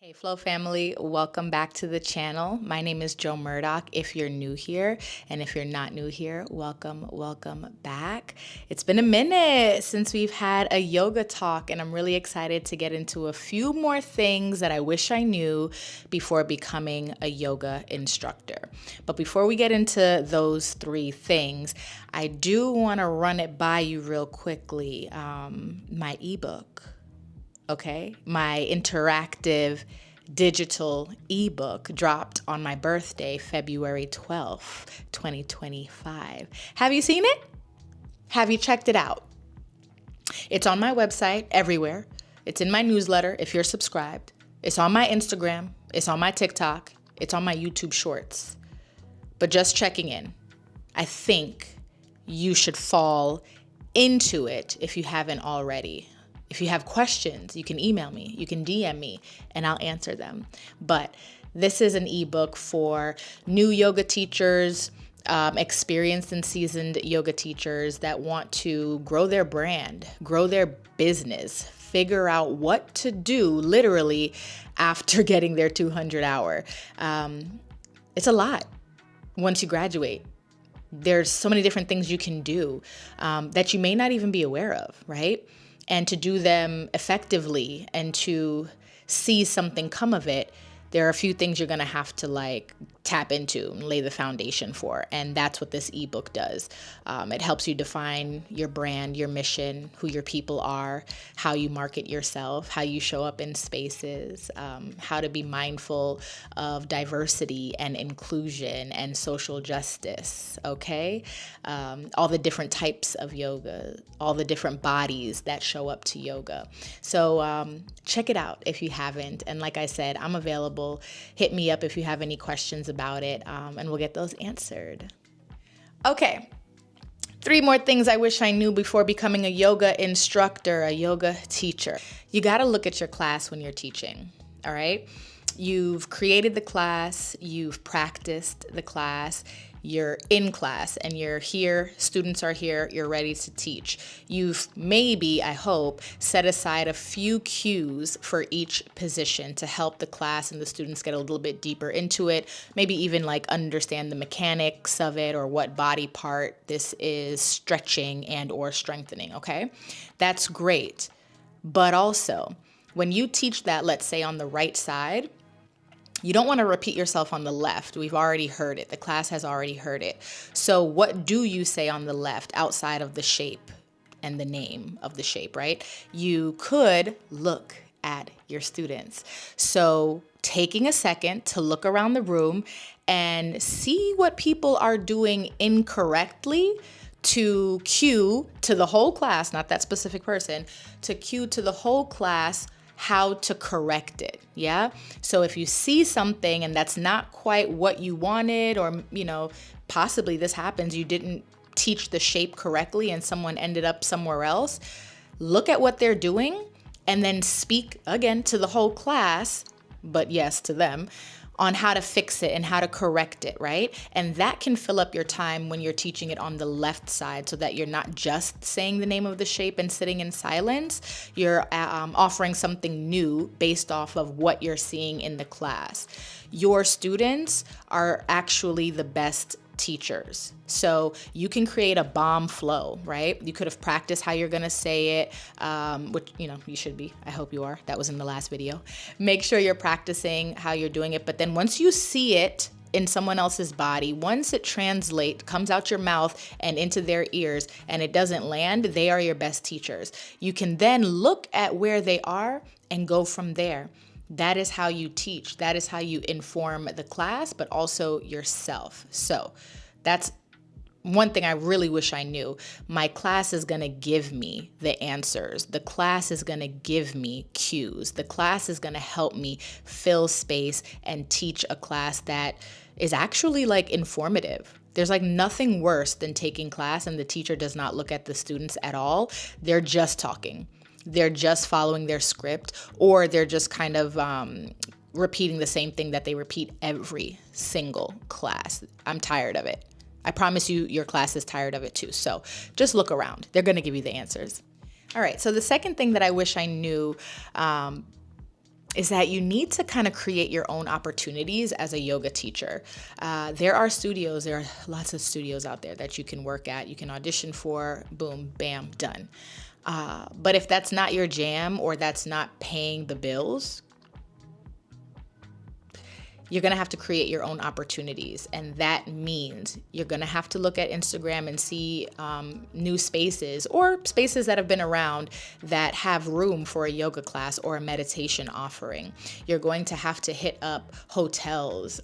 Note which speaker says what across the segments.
Speaker 1: Hey Flow family, welcome back to the channel. My name is Jo Murdock if you're new here, and if you're not new here, welcome back. It's been a minute since we've had a yoga talk, and I'm really excited to get into a few more things that I wish I knew before becoming a yoga instructor. But before we get into those three things, I do want to run it by you real quickly. My ebook. Okay, my interactive digital ebook dropped on my birthday, February 12th, 2025. Have you seen it? Have you checked it out? It's on my website everywhere. It's in my newsletter if you're subscribed. It's on my Instagram. It's on my TikTok. It's on my YouTube shorts. But just checking in. I think you should fall into it if you haven't already. If you have questions, you can email me, you can DM me, and I'll answer them. But this is an ebook for new yoga teachers, experienced and seasoned yoga teachers that want to grow their brand, grow their business, figure out what to do literally after getting their 200 hour. It's a lot once you graduate. There's so many different things you can do that you may not even be aware of, right? And to do them effectively and to see something come of it, there are a few things you're going to have to tap into and lay the foundation for. And that's what this ebook does. It helps you define your brand, your mission, who your people are, how you market yourself, how you show up in spaces, how to be mindful of diversity and inclusion and social justice, okay? All the different types of yoga, all the different bodies that show up to yoga. So check it out if you haven't. And like I said, I'm available. Hit me up if you have any questions about it, and we'll get those answered. Okay, 3 more things I wish I knew before becoming a yoga instructor, a yoga teacher. You got to look at your class when you're teaching, all right? You've created the class, you've practiced the class, you're in class and you're here, students are here, you're ready to teach. You've maybe, I hope, set aside a few cues for each position to help the class and the students get a little bit deeper into it, maybe even understand the mechanics of it or what body part this is stretching and or strengthening, okay? That's great. But also, when you teach that, let's say on the right side, you don't want to repeat yourself on the left. We've already heard it. The class has already heard it. So what do you say on the left outside of the shape and the name of the shape, right? You could look at your students. So taking a second to look around the room and see what people are doing incorrectly to cue to the whole class, not that specific person, to cue to the whole class how to correct it, yeah? So if you see something and that's not quite what you wanted, or, possibly this happens, you didn't teach the shape correctly and someone ended up somewhere else, look at what they're doing and then speak again to the whole class, but yes, to them, on how to fix it and how to correct it, right? And that can fill up your time when you're teaching it on the left side so that you're not just saying the name of the shape and sitting in silence. You're offering something new based off of what you're seeing in the class. Your students are actually the best teachers. So you can create a bomb flow, right? You could have practiced how you're going to say it, which, you should be. I hope you are. That was in the last video. Make sure you're practicing how you're doing it. But then once you see it in someone else's body, once it comes out your mouth and into their ears and it doesn't land, they are your best teachers. You can then look at where they are and go from there. That is how you teach. That is how you inform the class, but also yourself. So that's one thing I really wish I knew. My class is going to give me the answers. The class is going to give me cues. The class is going to help me fill space and teach a class that is actually informative. There's nothing worse than taking class and the teacher does not look at the students at all. They're just talking. They're just following their script, or they're just kind of repeating the same thing that they repeat every single class. I'm tired of it. I promise you, your class is tired of it too. So just look around. They're going to give you the answers. All right. So the second thing that I wish I knew is that you need to kind of create your own opportunities as a yoga teacher. There are lots of studios out there that you can work at, you can audition for, boom, bam, done. But if that's not your jam or that's not paying the bills, you're going to have to create your own opportunities. And that means you're going to have to look at Instagram and see new spaces or spaces that have been around that have room for a yoga class or a meditation offering. You're going to have to hit up hotels,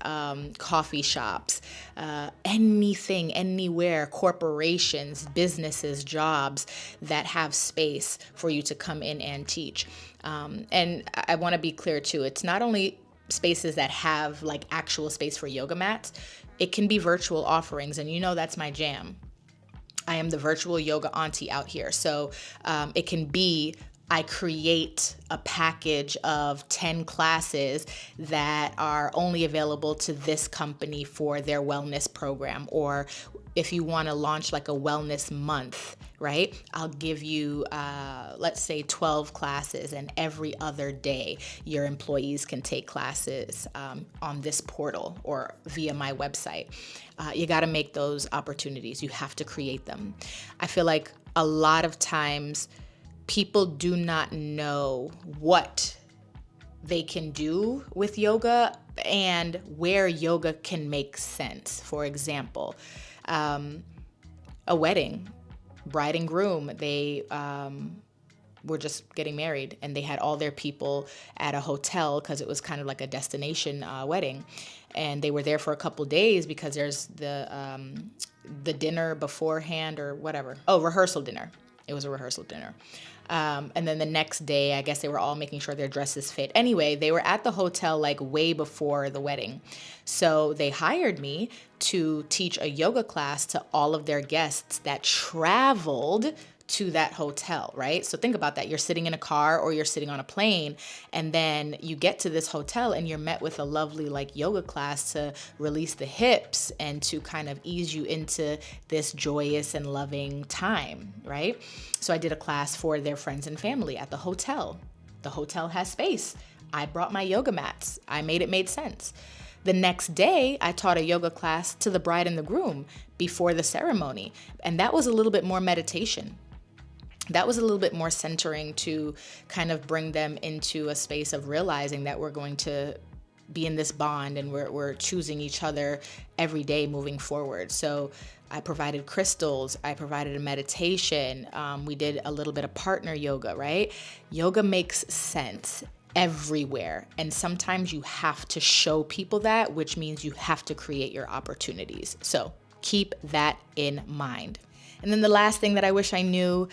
Speaker 1: coffee shops, anything, anywhere, corporations, businesses, jobs that have space for you to come in and teach. And I want to be clear too, it's not only spaces that have like actual space for yoga mats. It can be virtual offerings, and that's my jam. I am the virtual yoga auntie out here. So it can be, I create a package of 10 classes that are only available to this company for their wellness program. Or if you want to launch like a wellness month, right? I'll give you, let's say 12 classes, and every other day your employees can take classes on this portal or via my website. You got to make those opportunities. You have to create them. I feel like a lot of times people do not know what they can do with yoga and where yoga can make sense. For example, a wedding, bride and groom, they were just getting married, and they had all their people at a hotel because it was kind of like a destination wedding. And they were there for a couple days because there's the dinner beforehand or whatever. Oh, rehearsal dinner. It was a rehearsal dinner. And then the next day, I guess they were all making sure their dresses fit. Anyway, they were at the hotel like way before the wedding. So they hired me to teach a yoga class to all of their guests that traveled to that hotel, right? So think about that. You're sitting in a car or you're sitting on a plane, and then you get to this hotel and you're met with a lovely like yoga class to release the hips and to kind of ease you into this joyous and loving time, right? So I did a class for their friends and family at the hotel. The hotel has space. I brought my yoga mats. I made it made sense. The next day, I taught a yoga class to the bride and the groom before the ceremony, and that was a little bit more meditation. That was a little bit more centering to kind of bring them into a space of realizing that we're going to be in this bond and we're choosing each other every day moving forward. So I provided crystals, I provided a meditation, we did a little bit of partner yoga, right? Yoga makes sense everywhere. And sometimes you have to show people that, which means you have to create your opportunities. So keep that in mind. And then the last thing that I wish I knew,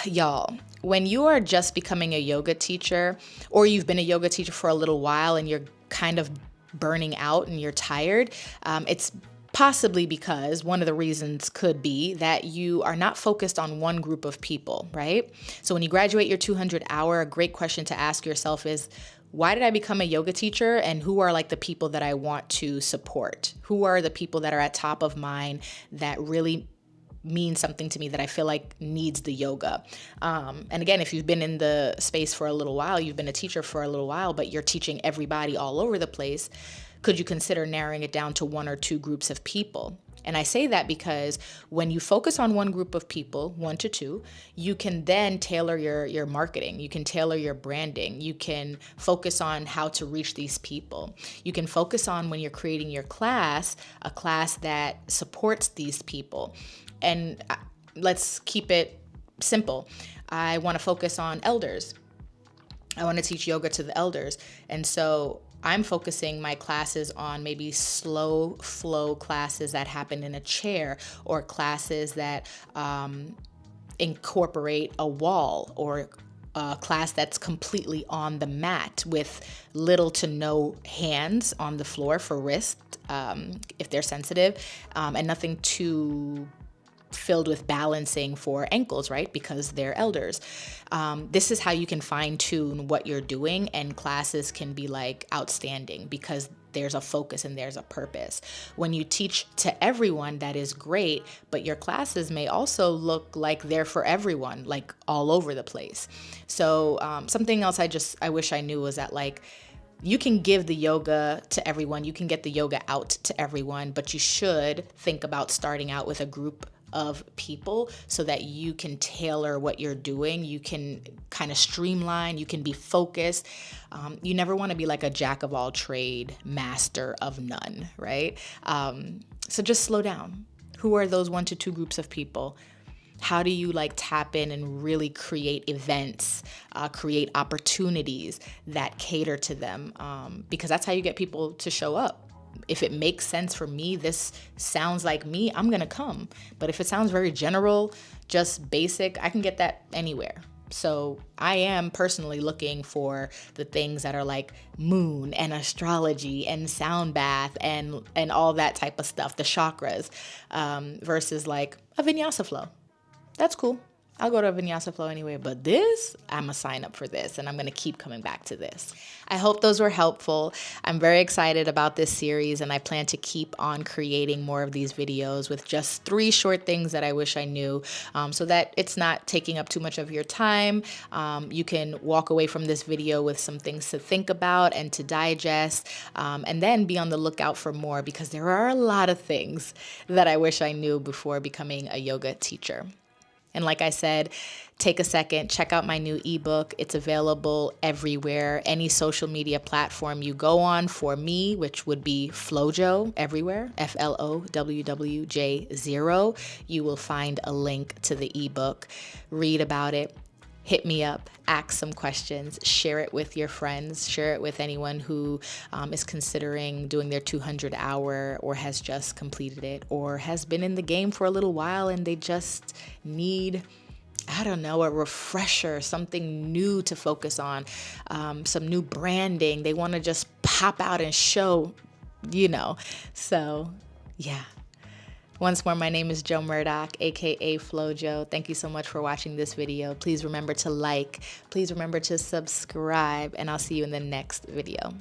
Speaker 1: y'all, when you are just becoming a yoga teacher, or you've been a yoga teacher for a little while and you're kind of burning out and you're tired, it's possibly because one of the reasons could be that you are not focused on one group of people, right? So when you graduate your 200 hour, a great question to ask yourself is, why did I become a yoga teacher, and who are like the people that I want to support? Who are the people that are at top of mind that really means something to me, that I feel like needs the yoga? And again, if you've been in the space for a little while, you've been a teacher for a little while, but you're teaching everybody all over the place, could you consider narrowing it down to one or two groups of people? And I say that because when you focus on one group of people, 1 to 2, you can then tailor your marketing. You can tailor your branding. You can focus on how to reach these people. You can focus on, when you're creating your class, a class that supports these people. And let's keep it simple. I want to focus on elders. I want to teach yoga to the elders. And so I'm focusing my classes on maybe slow flow classes that happen in a chair, or classes that incorporate a wall, or a class that's completely on the mat with little to no hands on the floor for wrist, if they're sensitive, and nothing too filled with balancing for ankles, right? Because they're elders. This is how you can fine tune what you're doing, and classes can be like outstanding because there's a focus and there's a purpose. When you teach to everyone, that is great, but your classes may also look like they're for everyone, like all over the place. So something else I wish I knew was that, like, you can give the yoga to everyone, you can get the yoga out to everyone, but you should think about starting out with a group of people so that you can tailor what you're doing. You can kind of streamline, you can be focused. You never want to be like a jack of all trade, master of none, right? So just slow down. Who are those 1 to 2 groups of people? How do you like tap in and really create events, create opportunities that cater to them? Because that's how you get people to show up. If it makes sense for me, this sounds like me, I'm going to come. But if it sounds very general, just basic, I can get that anywhere. So I am personally looking for the things that are like moon and astrology and sound bath and all that type of stuff, the chakras, versus like a vinyasa flow. That's cool. I'll go to a vinyasa flow anyway, but this, I'm going to sign up for this, and I'm going to keep coming back to this. I hope those were helpful. I'm very excited about this series, and I plan to keep on creating more of these videos with just 3 short things that I wish I knew, so that it's not taking up too much of your time. You can walk away from this video with some things to think about and to digest, and then be on the lookout for more, because there are a lot of things that I wish I knew before becoming a yoga teacher. And like I said, take a second, check out my new ebook. It's available everywhere, any social media platform you go on for me, which would be Flowwj0 everywhere, Flowwj0. You will find a link to the ebook. Read about it. Hit me up, ask some questions, share it with your friends, share it with anyone who is considering doing their 200-hour or has just completed it or has been in the game for a little while and they just need, I don't know, a refresher, something new to focus on, some new branding. They want to just pop out and show, So, yeah. Once more, my name is Jo Murdock, aka Flowwj0. Thank you so much for watching this video. Please remember to like, please remember to subscribe, and I'll see you in the next video.